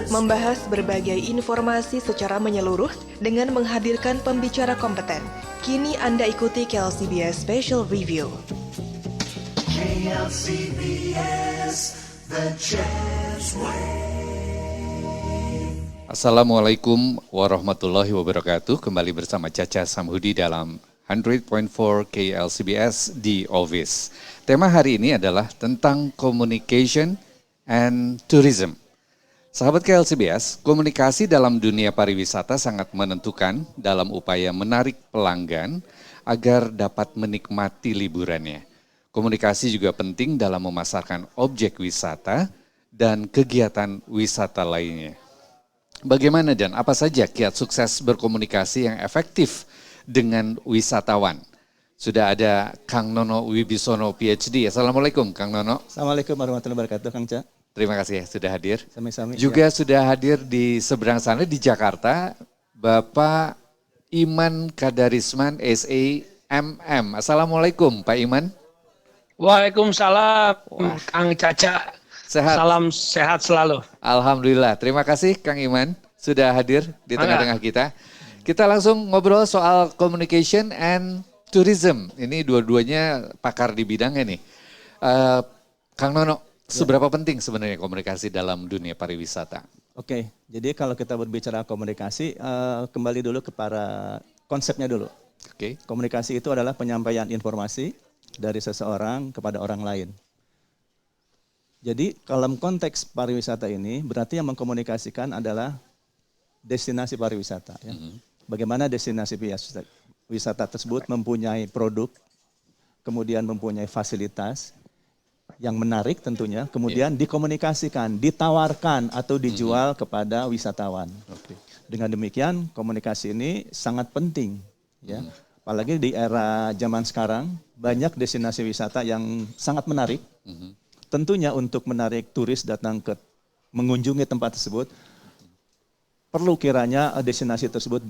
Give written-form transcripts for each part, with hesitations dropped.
Membahas berbagai informasi secara menyeluruh dengan menghadirkan pembicara kompeten. Kini Anda ikuti KLCBS Special Review. KLCBS, The Jazz Assalamualaikum warahmatullahi wabarakatuh. Kembali bersama Caca Samhudi dalam 100.4 KLCBS di Office. Tema hari ini adalah tentang communication and tourism. Sahabat KLCBS, komunikasi dalam dunia pariwisata sangat menentukan dalam upaya menarik pelanggan agar dapat menikmati liburannya. Komunikasi juga penting dalam memasarkan objek wisata dan kegiatan wisata lainnya. Bagaimana dan apa saja kiat sukses berkomunikasi yang efektif dengan wisatawan? Sudah ada Kang Nono Wibisono PhD. Assalamualaikum Kang Nono. Assalamualaikum warahmatullahi wabarakatuh Kang Ca. Terima kasih ya sudah hadir. Sami-sami. Juga sudah hadir di seberang sana di Jakarta, Bapak Iman Kadarisman SAMM. Assalamualaikum Pak Iman. Waalaikumsalam Kang Caca. Sehat. Salam sehat selalu. Alhamdulillah. Terima kasih Kang Iman sudah hadir di tengah-tengah kita. Kita langsung ngobrol soal communication and tourism. Ini dua-duanya pakar di bidangnya nih. Kang Nono. Seberapa penting sebenarnya komunikasi dalam dunia pariwisata? Oke, jadi kalau kita berbicara komunikasi, kembali dulu kepada konsepnya dulu. Oke. Komunikasi itu adalah penyampaian informasi dari seseorang kepada orang lain. Jadi dalam konteks pariwisata ini, berarti yang mengkomunikasikan adalah destinasi pariwisata. Ya. Bagaimana destinasi wisata tersebut mempunyai produk, kemudian mempunyai fasilitas, yang menarik tentunya, kemudian dikomunikasikan, ditawarkan atau dijual kepada wisatawan. Okay. Dengan demikian komunikasi ini sangat penting, ya. Apalagi di era zaman sekarang banyak destinasi wisata yang sangat menarik. Tentunya untuk menarik turis datang ke mengunjungi tempat tersebut, perlu kiranya destinasi tersebut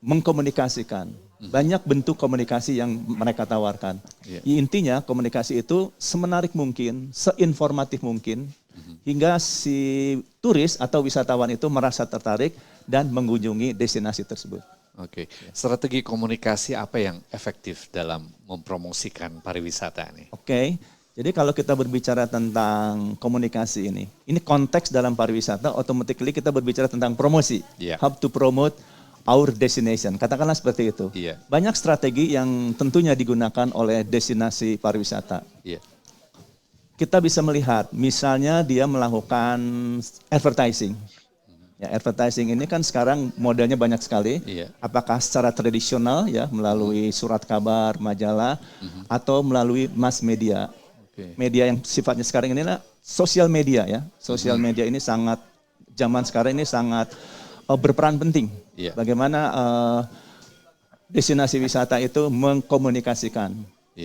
mengkomunikasikan. Banyak bentuk komunikasi yang mereka tawarkan. Intinya komunikasi itu semenarik mungkin, seinformatif mungkin, hingga si turis atau wisatawan itu merasa tertarik dan mengunjungi destinasi tersebut. Oke. Strategi komunikasi apa yang efektif dalam mempromosikan pariwisata ini? Oke. Jadi kalau kita berbicara tentang komunikasi ini konteks dalam pariwisata, automatically kita berbicara tentang promosi. How to promote our destination, katakanlah seperti itu. Banyak strategi yang tentunya digunakan oleh destinasi pariwisata. Kita bisa melihat, misalnya dia melakukan advertising. Ya, advertising ini kan sekarang modelnya banyak sekali. Apakah secara tradisional ya melalui surat kabar, majalah, atau melalui mass media. Media yang sifatnya sekarang ini adalah sosial media ya. Sosial media ini sangat zaman sekarang ini sangat berperan penting. Bagaimana destinasi wisata itu mengkomunikasikan.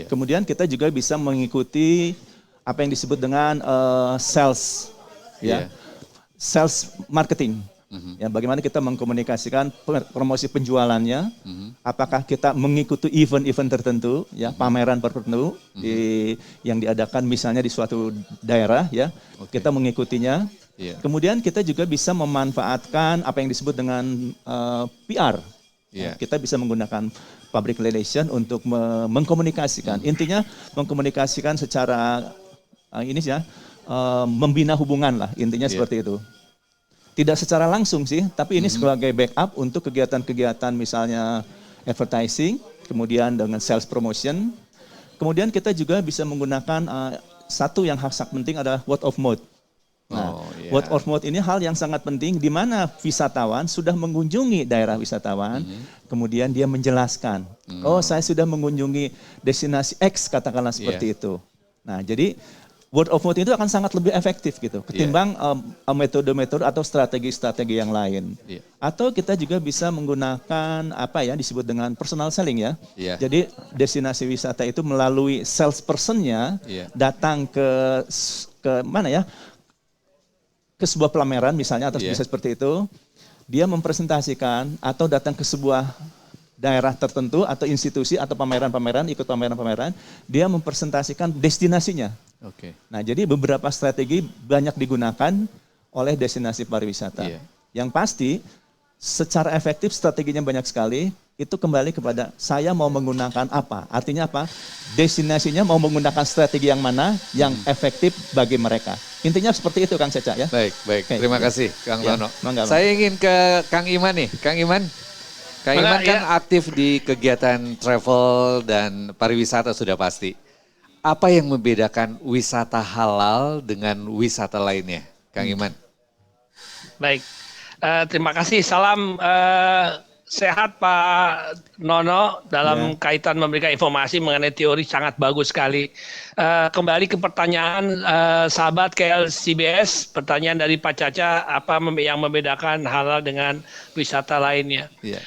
Kemudian kita juga bisa mengikuti apa yang disebut dengan sales, sales marketing. Ya, bagaimana kita mengkomunikasikan promosi penjualannya? Apakah kita mengikuti event-event tertentu, ya pameran tertentu yang diadakan misalnya di suatu daerah, ya kita mengikutinya. Kemudian kita juga bisa memanfaatkan apa yang disebut dengan PR. Kita bisa menggunakan public relation untuk mengkomunikasikan. Intinya mengkomunikasikan secara membina hubungan lah. Intinya seperti itu. Tidak secara langsung sih, tapi ini sebagai backup untuk kegiatan-kegiatan misalnya advertising, kemudian dengan sales promotion. Kemudian kita juga bisa menggunakan satu yang sangat penting adalah word of mouth. Nah, word of mouth ini hal yang sangat penting di mana wisatawan sudah mengunjungi daerah wisatawan, kemudian dia menjelaskan, oh saya sudah mengunjungi destinasi X, katakanlah seperti itu. Nah, jadi word of mouth itu akan sangat lebih efektif gitu, ketimbang metode-metode atau strategi-strategi yang lain. Atau kita juga bisa menggunakan apa ya disebut dengan personal selling ya. Jadi destinasi wisata itu melalui salespersonnya datang ke mana ya? Ke sebuah pameran misalnya atau bisa seperti itu, dia mempresentasikan atau datang ke sebuah daerah tertentu atau institusi atau pameran-pameran, ikut pameran-pameran, dia mempresentasikan destinasinya. Oke. Nah, jadi beberapa strategi banyak digunakan oleh destinasi pariwisata. Iya. Yang pasti, secara efektif strateginya banyak sekali. Itu kembali kepada saya mau menggunakan apa. Artinya apa? Destinasinya mau menggunakan strategi yang mana yang efektif bagi mereka. Intinya seperti itu Kang Caca ya. Baik. Oke. Terima kasih Kang Ya, Tono. mangga, Saya ingin ke Kang Iman nih. Kang Iman Mangga, kan ya. aktif di kegiatan travel dan pariwisata sudah pasti. Apa yang membedakan wisata halal dengan wisata lainnya, Kang Iman? Baik. Terima kasih. Salam sehat Pak Nono dalam kaitan memberikan informasi mengenai teori sangat bagus sekali. Kembali ke pertanyaan sahabat KLCBS, pertanyaan dari Pak Caca, apa yang membedakan halal dengan wisata lainnya? Iya.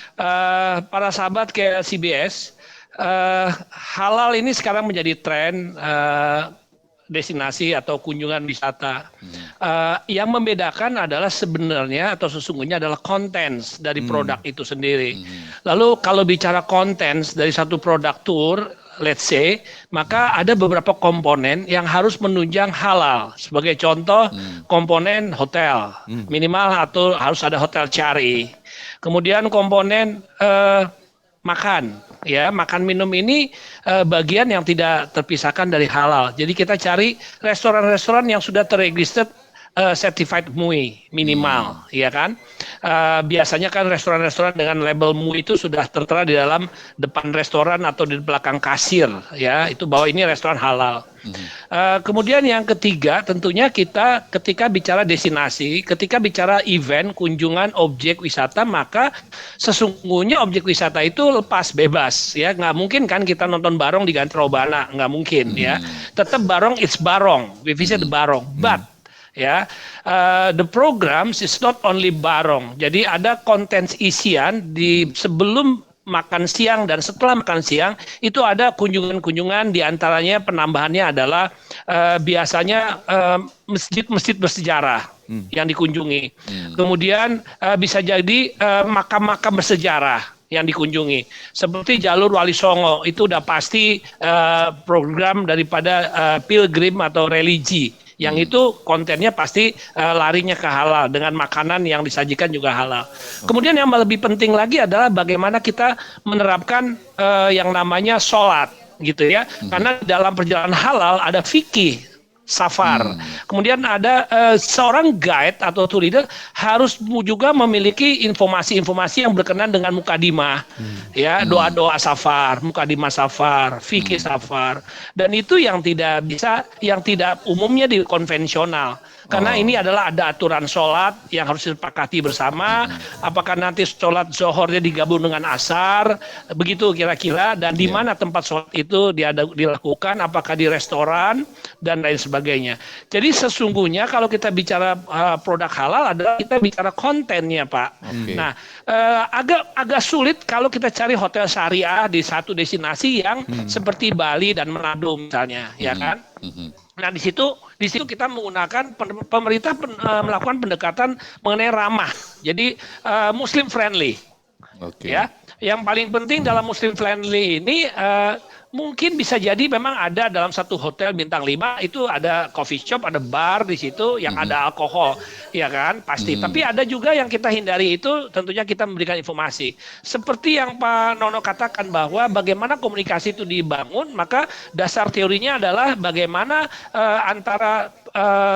Para sahabat KLCBS, halal ini sekarang menjadi tren destinasi atau kunjungan wisata. Yang membedakan adalah sebenarnya atau sesungguhnya adalah konten dari produk itu sendiri. Lalu kalau bicara konten dari satu produk tour, let's say, maka ada beberapa komponen yang harus menunjang halal. Sebagai contoh, komponen hotel, minimal atau harus ada hotel cari. Kemudian komponen makan, ya makan minum ini bagian yang tidak terpisahkan dari halal. Jadi kita cari restoran-restoran yang sudah terregister certified MUI minimal, ya kan? Biasanya kan restoran-restoran dengan label MUI itu sudah tertera di dalam depan restoran atau di belakang kasir, ya itu bahwa ini restoran halal. Kemudian yang ketiga, tentunya kita ketika bicara destinasi, ketika bicara event, kunjungan objek wisata, maka sesungguhnya objek wisata itu lepas bebas, ya nggak mungkin kan kita nonton barong di Gantra Robana, nggak mungkin, ya. Tetap barong, it's barong, we visit the barong, but ya, the programs is not only barong. Jadi ada konten isian di sebelum makan siang dan setelah makan siang itu ada kunjungan-kunjungan, diantaranya penambahannya adalah biasanya masjid-masjid bersejarah yang dikunjungi. Kemudian bisa jadi makam-makam bersejarah yang dikunjungi. Seperti jalur Wali Songo itu udah pasti program daripada pilgrim atau religi. Yang itu kontennya pasti larinya ke halal dengan makanan yang disajikan juga halal. Kemudian yang lebih penting lagi adalah bagaimana kita menerapkan yang namanya sholat gitu ya. Karena dalam perjalanan halal ada fikih, safar. Kemudian ada seorang guide atau tour leader harus juga memiliki informasi-informasi yang berkenan dengan mukadimah, ya doa-doa safar, mukadimah safar, fikih safar, dan itu yang tidak bisa, yang tidak umumnya di konvensional. Karena ini adalah ada aturan sholat yang harus disepakati bersama. Apakah nanti sholat zohornya digabung dengan asar, begitu kira-kira. Dan di mana tempat sholat itu dilakukan, apakah di restoran dan lain sebagainya. Jadi sesungguhnya kalau kita bicara produk halal adalah kita bicara kontennya, Pak. Nah, agak sulit kalau kita cari hotel syariah di satu destinasi yang seperti Bali dan Manado misalnya, ya kan? Nah di situ kita menggunakan pemerintah melakukan pendekatan mengenai ramah, jadi Muslim friendly. Ya, yang paling penting dalam Muslim friendly ini mungkin bisa jadi memang ada dalam satu hotel bintang 5 itu ada coffee shop, ada bar di situ yang ada alkohol, ya kan pasti. Tapi ada juga yang kita hindari, itu tentunya kita memberikan informasi. Seperti yang Pak Nono katakan bahwa bagaimana komunikasi itu dibangun, maka dasar teorinya adalah bagaimana antara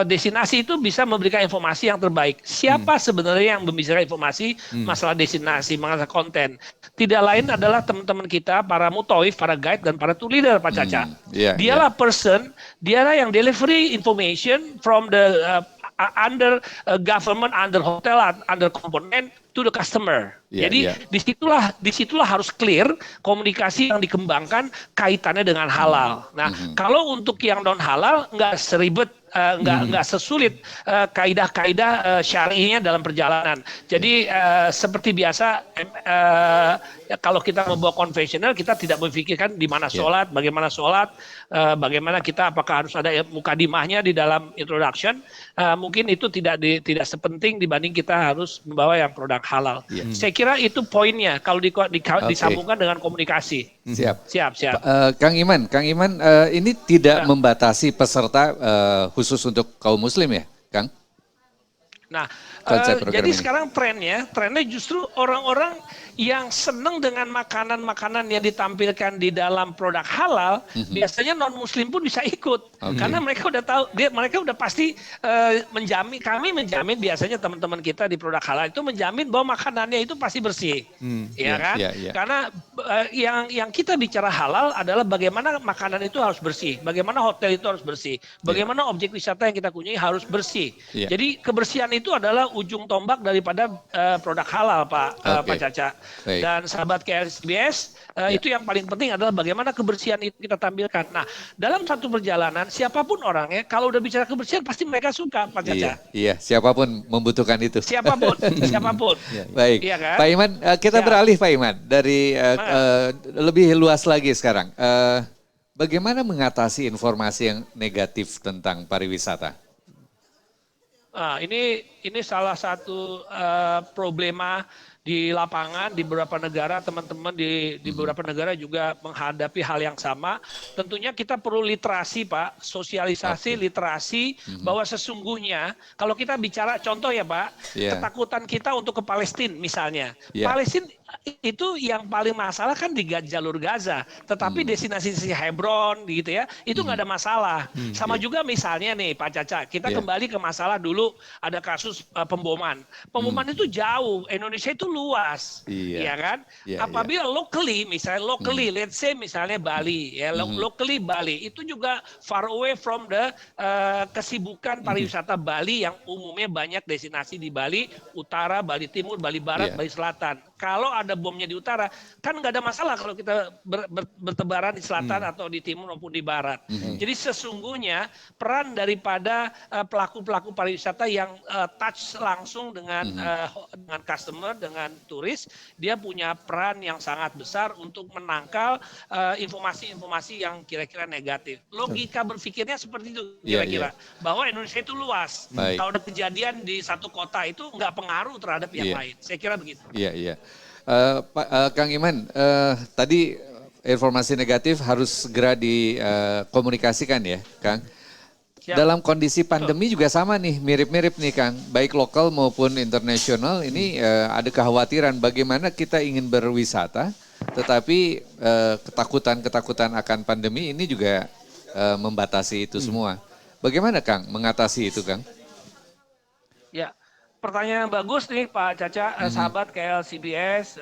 destinasi itu bisa memberikan informasi yang terbaik. Siapa sebenarnya yang memberikan informasi masalah destinasi, masalah konten? Tidak lain adalah teman-teman kita, para mutawif, para guide, dan para tour leader, Pak Caca. Dialah person, dialah yang delivery information from the under government, under hotel, under component to the customer. Jadi disitulah harus clear komunikasi yang dikembangkan kaitannya dengan halal. Nah, kalau untuk yang non halal nggak seribet, nggak sesulit kaidah-kaidah syariahnya dalam perjalanan. Jadi seperti biasa kalau kita membawa konvensional, kita tidak memikirkan di mana sholat, bagaimana kita apakah harus ada mukadimahnya di dalam introduction. Mungkin itu tidak sepenting dibanding kita harus membawa yang produk halal. Saya kira itu poinnya kalau disambungkan dengan komunikasi. Siap. Siap. Kang Iman, ini tidak membatasi peserta khusus untuk kaum muslim ya, Kang? Nah, Konsep program jadi ini. sekarang trennya justru orang-orang yang senang dengan makanan-makanan yang ditampilkan di dalam produk halal, biasanya non muslim pun bisa ikut. Karena mereka udah tahu, mereka udah pasti kami menjamin biasanya teman-teman kita di produk halal itu menjamin bahwa makanannya itu pasti bersih. Kan? Karena yang kita bicara halal adalah bagaimana makanan itu harus bersih, bagaimana hotel itu harus bersih, bagaimana objek wisata yang kita kunjungi harus bersih. Jadi kebersihan itu adalah ujung tombak daripada produk halal, Pak Caca. Baik. Dan sahabat KLCBS, itu yang paling penting adalah bagaimana kebersihan itu kita tampilkan. Nah, dalam satu perjalanan, siapapun orangnya, kalau udah bicara kebersihan pasti mereka suka, Pak Caca. Iya, siapapun membutuhkan itu. Siapapun. Baik, Iya kan? Pak Iman, kita beralih Pak Iman dari lebih luas lagi sekarang. Bagaimana mengatasi informasi yang negatif tentang pariwisata? Ini salah satu problema di lapangan di beberapa negara, teman-teman di beberapa negara juga menghadapi hal yang sama. Tentunya kita perlu literasi, Pak, sosialisasi, literasi bahwa sesungguhnya kalau kita bicara contoh ya, Pak, ketakutan kita untuk ke Palestina misalnya. Palestina itu yang paling masalah kan di jalur Gaza, tetapi destinasi Hebron gitu ya, itu nggak ada masalah. Sama juga misalnya nih Pak Caca, kita kembali ke masalah dulu ada kasus pemboman. Pemboman itu jauh, Indonesia itu luas, ya kan? Apabila locally, let's say misalnya Bali, locally Bali itu juga far away from the kesibukan pariwisata Bali yang umumnya banyak destinasi di Bali Utara, Bali Timur, Bali Barat, Bali Selatan. Kalau ada bomnya di utara, kan nggak ada masalah kalau kita bertebaran di selatan atau di timur maupun di barat. Jadi sesungguhnya peran daripada pelaku-pelaku pariwisata yang touch langsung dengan customer, dengan turis, dia punya peran yang sangat besar untuk menangkal informasi-informasi yang kira-kira negatif. Logika berpikirnya seperti itu kira-kira, bahwa Indonesia itu luas. Kalau ada kejadian di satu kota itu nggak pengaruh terhadap yang lain. Saya kira begitu. Iya. Kang Iman, tadi informasi negatif harus segera dikomunikasikan ya, Kang. Dalam kondisi pandemi juga sama nih, mirip-mirip nih Kang. Baik lokal maupun internasional ini ada kekhawatiran bagaimana kita ingin berwisata, tetapi ketakutan akan pandemi ini juga membatasi itu semua. Bagaimana Kang mengatasi itu, Kang? Ya. Pertanyaan yang bagus nih Pak Caca, sahabat KLCBS,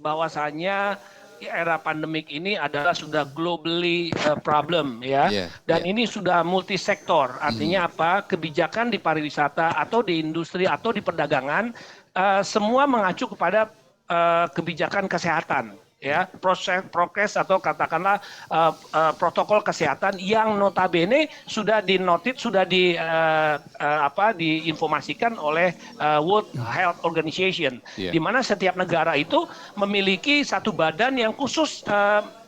bahwasannya era pandemik ini adalah sudah globally problem ya, dan ini sudah multisektor. Artinya apa? Kebijakan di pariwisata atau di industri atau di perdagangan semua mengacu kepada kebijakan kesehatan. Ya, prokes atau katakanlah protokol kesehatan yang notabene sudah diinformasikan oleh World Health Organization, di mana setiap negara itu memiliki satu badan yang khusus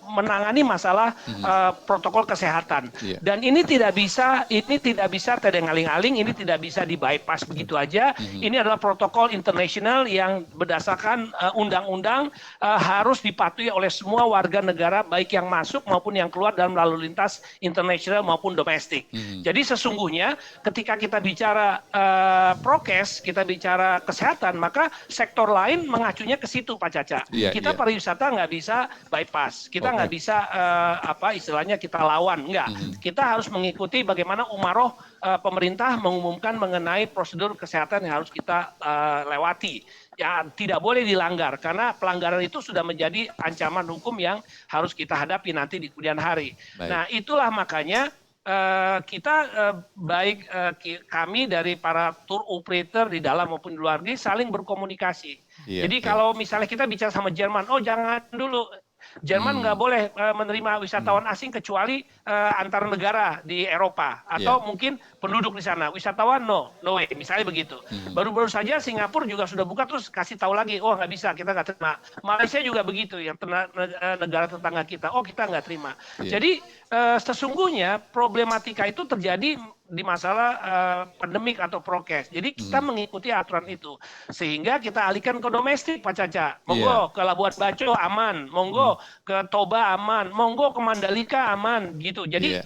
menangani masalah protokol kesehatan. Dan ini tidak bisa terdengaling-aling, ini tidak bisa di bypass begitu aja. Ini adalah protokol internasional yang berdasarkan undang-undang harus dipatuhi oleh semua warga negara baik yang masuk maupun yang keluar dalam lalu lintas internasional maupun domestik. Jadi sesungguhnya ketika kita bicara prokes, kita bicara kesehatan, maka sektor lain mengacunya ke situ Pak Caca. Kita pariwisata nggak bisa bypass. Kita nggak bisa istilahnya kita lawan, enggak. Kita harus mengikuti bagaimana umaroh pemerintah mengumumkan mengenai prosedur kesehatan yang harus kita lewati. Ya, tidak boleh dilanggar karena pelanggaran itu sudah menjadi ancaman hukum yang harus kita hadapi nanti di kemudian hari. Nah, itulah makanya kami dari para tour operator di dalam maupun di luar negeri saling berkomunikasi. Jadi kalau misalnya kita bicara sama Jerman, oh jangan dulu. Jerman nggak boleh menerima wisatawan asing kecuali antar negara di Eropa atau mungkin penduduk di sana. Wisatawan no way, misalnya begitu. Baru-baru saja Singapura juga sudah buka terus kasih tahu lagi, oh nggak bisa, kita nggak terima. Malaysia juga begitu, yang negara tetangga kita, oh kita nggak terima. Jadi sesungguhnya problematika itu terjadi di masalah pandemik atau prokes. Jadi kita mengikuti aturan itu. Sehingga kita alihkan ke domestik, Pak Caca. Monggo ke Labuan Bajo aman, monggo ke Toba aman, monggo ke Mandalika aman gitu. Jadi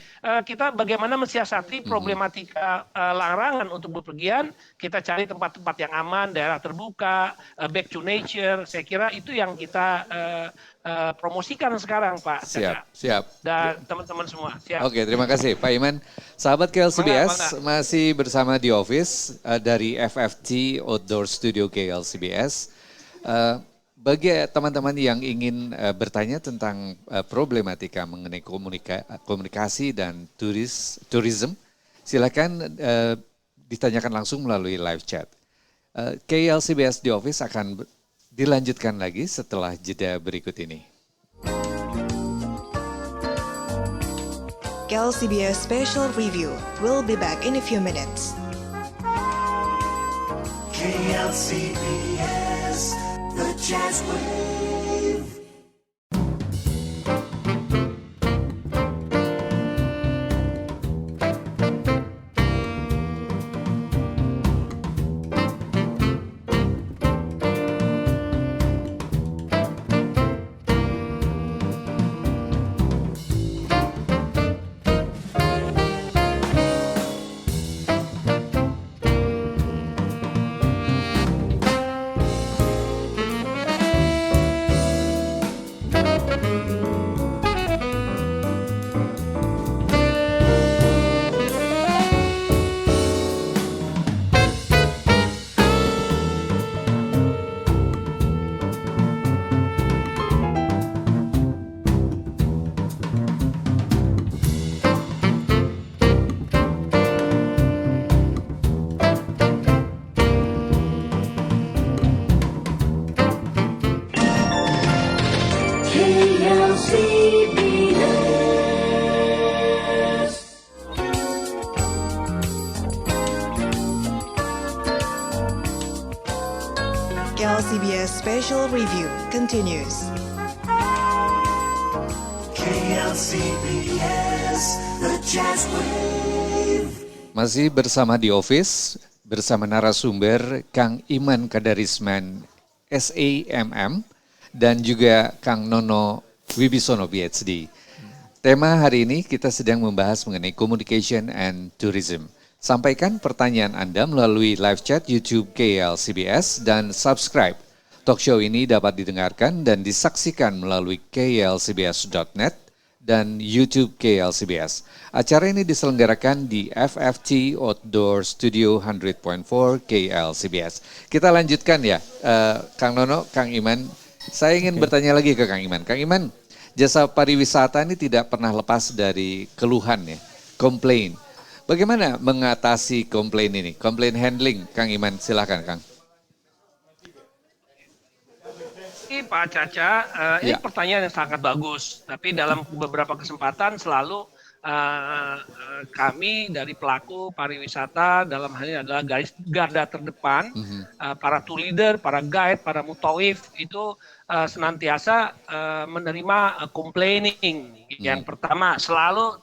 kita bagaimana mensiasati problematika larangan untuk bepergian, kita cari tempat-tempat yang aman, daerah terbuka, back to nature. Saya kira itu yang kita promosikan sekarang, Pak Caca. Siap. Dan teman-teman semua. Siap. Oke, terima kasih Pak Iman. Sahabat KLCBS masih bersama di office dari FFT Outdoor Studio KLCBS. Bagi teman-teman yang ingin bertanya tentang problematika mengenai komunikasi dan tourism, silakan ditanyakan langsung melalui live chat. KLCBS di office akan dilanjutkan lagi setelah jeda berikut ini. KLCBS Special Review will be back in a few minutes. KLCBS, the Jazz Wave. KLCBS Special Review continues. KLCBS, the Jazz Wave. Masih bersama di office, bersama narasumber Kang Iman Kadarisman, SAMM, dan juga Kang Nono Wibisono, PhD. Tema hari ini kita sedang membahas mengenai communication and tourism. Sampaikan pertanyaan Anda melalui live chat YouTube KLCBS dan subscribe. Talk show ini dapat didengarkan dan disaksikan melalui klcbs.net dan YouTube KLCBS. Acara ini diselenggarakan di FFT Outdoor Studio 100.4 KLCBS. Kita lanjutkan ya, Kang Nono, Kang Iman. Saya ingin bertanya lagi ke Kang Iman. Kang Iman, jasa pariwisata ini tidak pernah lepas dari keluhan ya, komplain. Bagaimana mengatasi komplain ini? Komplain handling, Kang Iman, silakan Kang. Ini Pak Caca, ini pertanyaan yang sangat bagus. Tapi dalam beberapa kesempatan selalu kami dari pelaku pariwisata dalam hal ini adalah garda terdepan, para tour leader, para guide, para mutawif itu senantiasa menerima complaining. Yang pertama selalu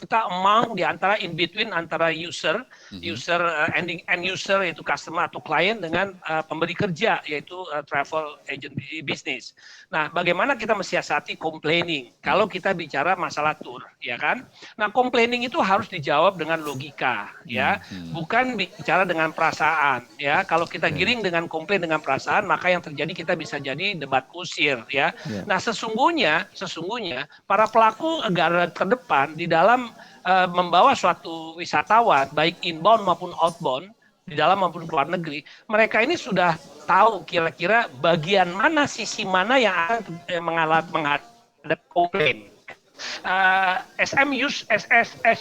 kita among di antara in between antara user end user yaitu customer atau klien dengan pemberi kerja yaitu travel agent business. Nah, bagaimana kita mensiasati complaining kalau kita bicara masalah tour, ya kan? Nah, complaining itu harus dijawab dengan logika, ya, bukan bicara dengan perasaan, ya. Kalau kita giring dengan komplain dengan perasaan, maka yang terjadi kita bisa jadi debat kusir, ya. Nah, sesungguhnya para pelaku garda terdepan di dalam membawa suatu wisatawan baik inbound maupun outbound di dalam maupun luar negeri, mereka ini sudah tahu kira-kira bagian mana, sisi mana yang akan menghadap komplain. As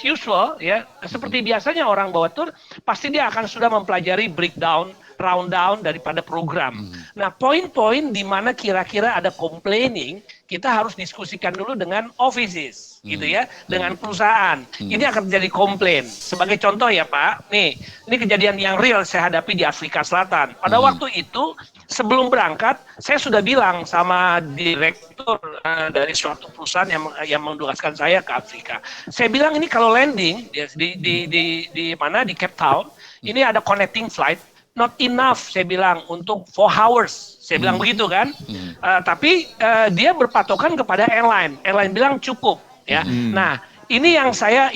usual, ya, seperti biasanya orang bawa tour, pasti dia akan sudah mempelajari breakdown, rundown daripada program. Nah, poin-poin di mana kira-kira ada complaining, kita harus diskusikan dulu dengan offices, gitu ya, dengan perusahaan. Ini akan terjadi komplain. Sebagai contoh ya Pak, nih, ini kejadian yang real saya hadapi di Afrika Selatan. Pada waktu itu, sebelum berangkat, saya sudah bilang sama direktur dari suatu perusahaan yang mendugaskan saya ke Afrika. Saya bilang ini kalau landing di mana di Cape Town, ini ada connecting flight, not enough saya bilang untuk 4 hours. Saya bilang begitu kan. Tapi dia berpatokan kepada airline. Airline bilang cukup ya. Nah, ini yang saya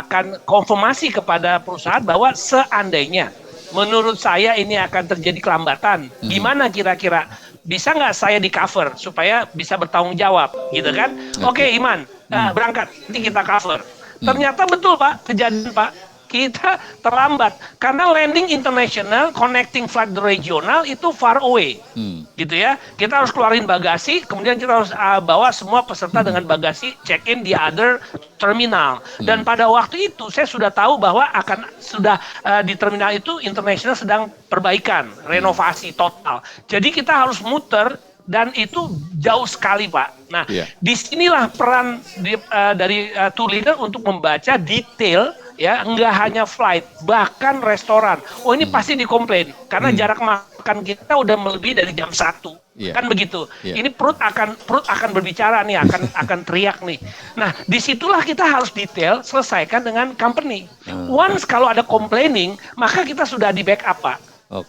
akan konfirmasi kepada perusahaan bahwa seandainya menurut saya ini akan terjadi kelambatan. Gimana kira-kira? Bisa nggak saya di cover supaya bisa bertanggung jawab, gitu kan? Oke, Iman, berangkat, nanti kita cover. Ternyata betul Pak, kejadian Pak. Kita terlambat karena landing international, connecting flight regional itu far away, gitu ya. Kita harus keluarin bagasi, kemudian kita harus bawa semua peserta dengan bagasi check in di other terminal. Dan pada waktu itu saya sudah tahu bahwa di terminal itu international sedang perbaikan, renovasi total. Jadi kita harus muter. Dan itu jauh sekali Pak. Nah, disinilah peran dari tour leader untuk membaca detail, ya, enggak hanya flight, bahkan restoran. Oh ini pasti dikomplain karena jarak makan kita udah melebihi dari jam 1. Kan begitu. Ini perut akan berbicara nih, akan teriak nih. Nah, disitulah kita harus detail selesaikan dengan company. Once kalau ada complaining, maka kita sudah di backup Pak.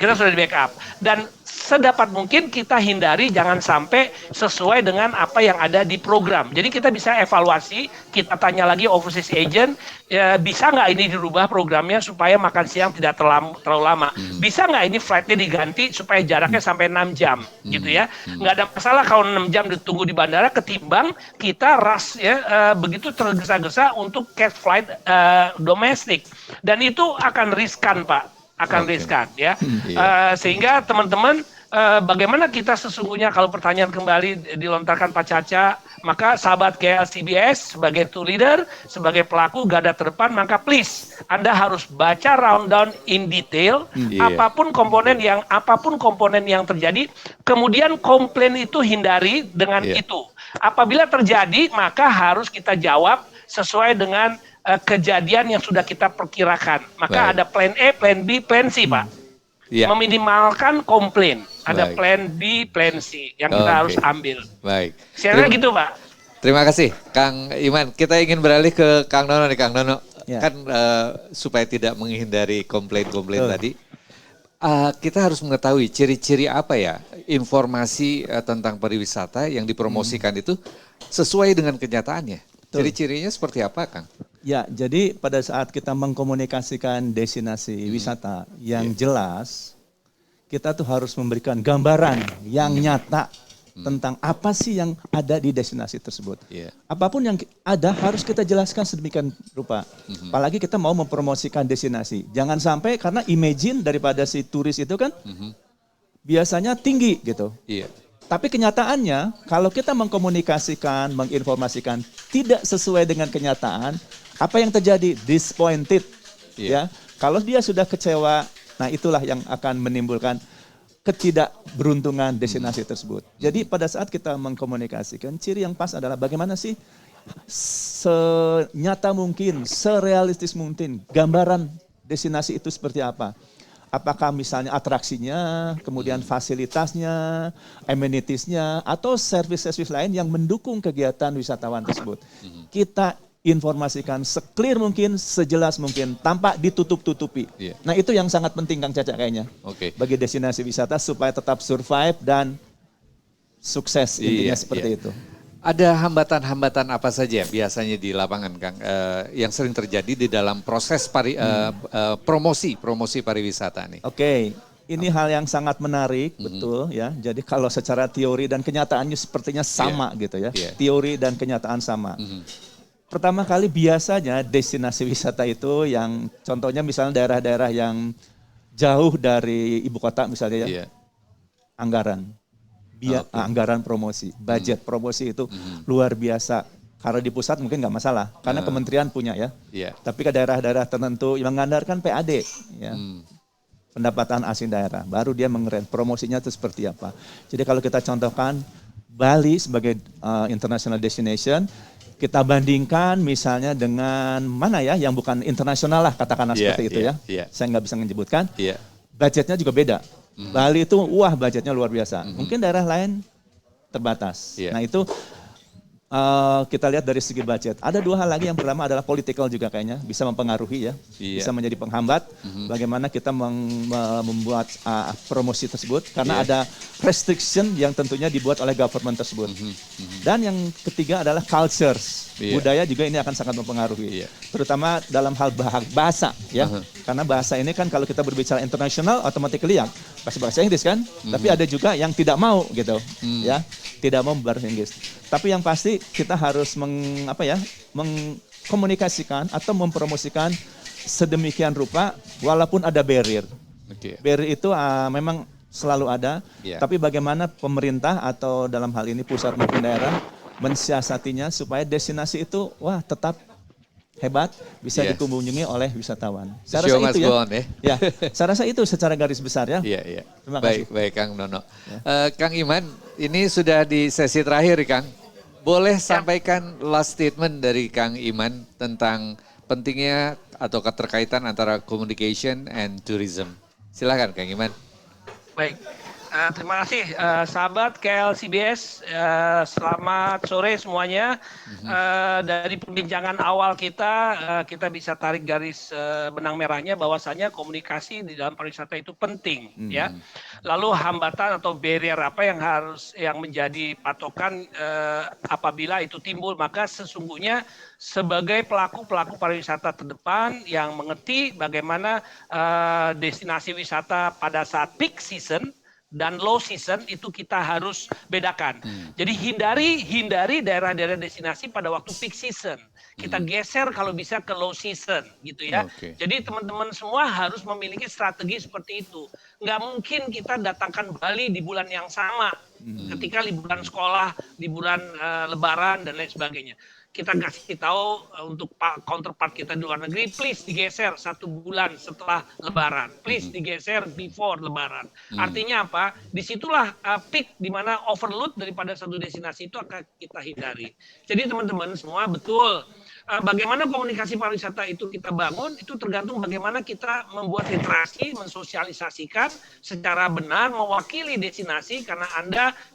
Kita sudah di backup. Dan sedapat mungkin kita hindari jangan sampai sesuai dengan apa yang ada di program. Jadi kita bisa evaluasi, kita tanya lagi overseas agent, bisa nggak ini dirubah programnya supaya makan siang tidak terlalu lama. Bisa nggak ini flightnya diganti supaya jaraknya sampai 6 jam, gitu ya. Nggak ada masalah kalau 6 jam ditunggu di bandara ketimbang kita rush ya, begitu tergesa-gesa untuk catch flight domestik. Dan itu akan riskan Pak. Riskan ya, sehingga teman-teman bagaimana kita sesungguhnya kalau pertanyaan kembali dilontarkan Pak Caca, maka sahabat KLCBS sebagai tour leader, sebagai pelaku garda terdepan, maka please Anda harus baca rundown in detail, apapun komponen yang terjadi, kemudian komplain itu hindari dengan itu. Apabila terjadi, maka harus kita jawab sesuai dengan kejadian yang sudah kita perkirakan. Maka ada plan A, plan B, plan C, Pak. Meminimalkan komplain. Ada plan B, plan C yang kita harus ambil. Baik. Saya gitu, Pak. Terima kasih, Kang Iman. Kita ingin beralih ke Kang Nono nih, Kang Nono. Kan supaya tidak menghindari komplain-komplain tadi, kita harus mengetahui ciri-ciri apa ya informasi tentang pariwisata yang dipromosikan itu sesuai dengan kenyataannya. Ciri-cirinya seperti apa, Kang? Ya, jadi pada saat kita mengkomunikasikan destinasi wisata yang jelas, kita tuh harus memberikan gambaran yang nyata tentang apa sih yang ada di destinasi tersebut. Apapun yang ada harus kita jelaskan sedemikian rupa. Apalagi kita mau mempromosikan destinasi. Jangan sampai karena imagine daripada si turis itu kan biasanya tinggi gitu. Tapi kenyataannya kalau kita mengkomunikasikan, menginformasikan tidak sesuai dengan kenyataan, apa yang terjadi? Disappointed. Ya. Kalau dia sudah kecewa, nah itulah yang akan menimbulkan ketidakberuntungan destinasi tersebut. Jadi pada saat kita mengkomunikasikan, ciri yang pas adalah bagaimana sih senyata mungkin, serealistis mungkin gambaran destinasi itu seperti apa. Apakah misalnya atraksinya, kemudian fasilitasnya, amenitiesnya, atau service-service lain yang mendukung kegiatan wisatawan tersebut. Kita informasikan se-clear mungkin, sejelas mungkin, tanpa ditutup-tutupi. Nah itu yang sangat penting Kang Caca kayaknya. Bagi destinasi wisata supaya tetap survive dan sukses intinya seperti itu. Ada hambatan-hambatan apa saja biasanya di lapangan, Kang, yang sering terjadi di dalam proses promosi pariwisata nih? Ini hal yang sangat menarik, betul ya. Jadi kalau secara teori dan kenyataannya sepertinya sama gitu ya. Teori dan kenyataan sama. Pertama kali biasanya destinasi wisata itu yang contohnya misalnya daerah-daerah yang jauh dari ibu kota misalnya ya, anggaran. Anggaran promosi, budget promosi itu luar biasa. Kalau di pusat mungkin nggak masalah, karena kementerian punya ya. Tapi ke daerah-daerah tertentu yang mengandalkan PAD, ya, pendapatan asing daerah, baru dia mengerem promosinya itu seperti apa. Jadi kalau kita contohkan Bali sebagai international destination, kita bandingkan misalnya dengan mana ya yang bukan internasional lah katakanlah seperti itu ya. Saya nggak bisa menyebutkan. Budgetnya juga beda. Bali itu wah budgetnya luar biasa. Mungkin daerah lain terbatas. Nah itu kita lihat dari segi budget. Ada dua hal lagi, yang pertama adalah political juga kayaknya, bisa mempengaruhi ya, bisa menjadi penghambat bagaimana kita membuat promosi tersebut, karena ada restriction yang tentunya dibuat oleh government tersebut. Dan yang ketiga adalah cultures, budaya juga ini akan sangat mempengaruhi, terutama dalam hal bahasa ya, karena bahasa ini kan kalau kita berbicara internasional, automatically ya bahasa Inggris kan, tapi ada juga yang tidak mau gitu, ya, tidak mau berbahasa Inggris. Tapi yang pasti kita harus mengkomunikasikan atau mempromosikan sedemikian rupa walaupun ada barrier. Barrier itu memang selalu ada, tapi bagaimana pemerintah atau dalam hal ini pusat maupun daerah mensiasatinya supaya destinasi itu tetap hebat, bisa dikunjungi oleh wisatawan. Saya rasa itu ya. Saya rasa itu secara garis besar ya. Terima kasih. Baik Kang Nono. Kang Iman, ini sudah di sesi terakhir Kang. Boleh sampaikan last statement dari Kang Iman tentang pentingnya atau keterkaitan antara communication and tourism. Silakan Kang Iman. Baik, terima kasih sahabat KLCBS, selamat sore semuanya. Dari perbincangan awal kita bisa tarik garis benang merahnya bahwasanya komunikasi di dalam pariwisata itu penting, ya. Lalu hambatan atau barrier apa yang menjadi patokan apabila itu timbul, maka sesungguhnya sebagai pelaku pariwisata terdepan yang mengerti bagaimana destinasi wisata pada saat peak season dan low season itu kita harus bedakan. Jadi hindari daerah-daerah destinasi pada waktu peak season. Kita geser kalau bisa ke low season gitu ya. Jadi teman-teman semua harus memiliki strategi seperti itu. Nggak mungkin kita datangkan Bali di bulan yang sama ketika liburan sekolah, liburan lebaran dan lain sebagainya. Kita kasih tahu untuk counterpart kita di luar negeri, please digeser 1 bulan setelah Lebaran, please digeser before Lebaran. Artinya apa? Disitulah peak di mana overload daripada satu destinasi itu akan kita hindari. Jadi teman-teman semua betul. Bagaimana komunikasi pariwisata itu kita bangun, itu tergantung bagaimana kita membuat literasi, mensosialisasikan secara benar, mewakili destinasi, karena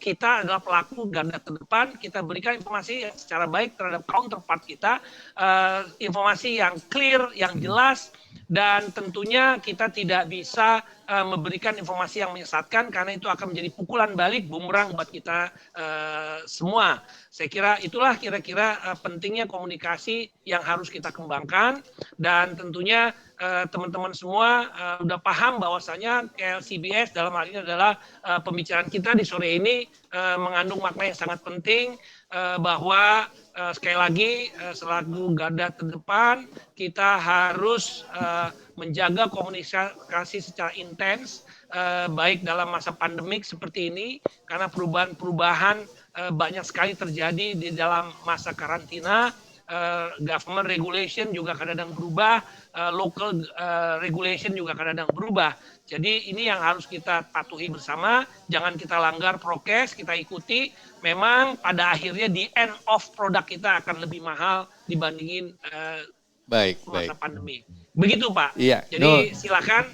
kita adalah pelaku garda terdepan, kita berikan informasi secara baik terhadap counterpart kita, informasi yang clear, yang jelas, dan tentunya kita tidak bisa memberikan informasi yang menyesatkan, karena itu akan menjadi pukulan balik, bumerang buat kita semua. Saya kira itulah kira-kira pentingnya komunikasi yang harus kita kembangkan, dan tentunya teman-teman semua sudah paham bahwasanya KLCBS dalam hal ini adalah pembicaraan kita di sore ini mengandung makna yang sangat penting, bahwa sekali lagi selaku garda terdepan kita harus menjaga komunikasi secara intens, baik dalam masa pandemik seperti ini, karena perubahan banyak sekali terjadi di dalam masa karantina. Government regulation juga kadang-kadang berubah, local regulation juga kadang-kadang berubah. Jadi ini yang harus kita patuhi bersama, jangan kita langgar prokes, kita ikuti. Memang pada akhirnya di end of produk kita akan lebih mahal dibandingin masa pandemi. Begitu Pak. Jadi silakan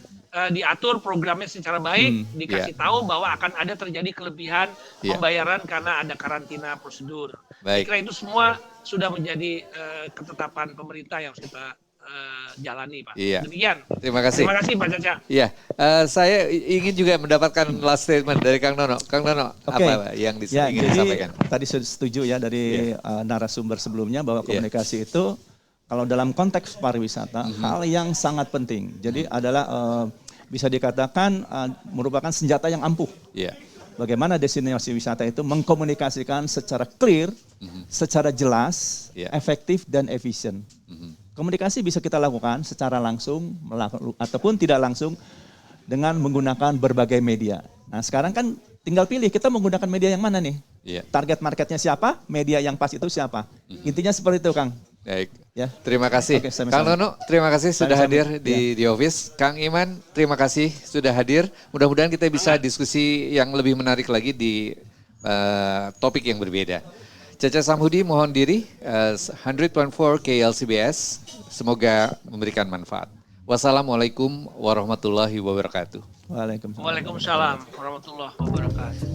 diatur programnya secara baik, dikasih tahu bahwa akan ada terjadi kelebihan pembayaran karena ada karantina prosedur. Saya kira itu semua sudah menjadi ketetapan pemerintah yang harus kita jalani Pak. Demikian. Terima kasih. Terima kasih Pak Caca. Saya ingin juga mendapatkan last statement dari Kang Nono. Kang Nono, apa yang ingin disampaikan? Tadi sudah setuju ya dari narasumber sebelumnya bahwa komunikasi itu kalau dalam konteks pariwisata hal yang sangat penting. Jadi adalah bisa dikatakan merupakan senjata yang ampuh. Bagaimana destinasi wisata itu mengkomunikasikan secara clear, secara jelas, efektif dan efisien. Komunikasi bisa kita lakukan secara langsung ataupun tidak langsung dengan menggunakan berbagai media. Nah sekarang kan tinggal pilih kita menggunakan media yang mana nih. Target marketnya siapa, media yang pas itu siapa. Intinya seperti itu Kang. Baik, terima kasih. Kang Nono, terima kasih sudah hadir di office. Kang Iman, terima kasih sudah hadir. Mudah-mudahan kita bisa diskusi yang lebih menarik lagi di topik yang berbeda. Caca Samhudi mohon diri, 100.4 KLCBS, semoga memberikan manfaat. Wassalamualaikum warahmatullahi wabarakatuh. Waalaikumsalam warahmatullahi wabarakatuh.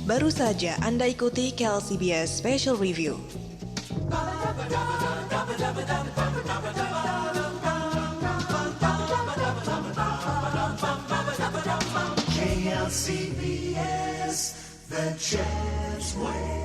Baru saja Anda ikuti KLCBS Special Review. KLCBS, the Jazz Wave.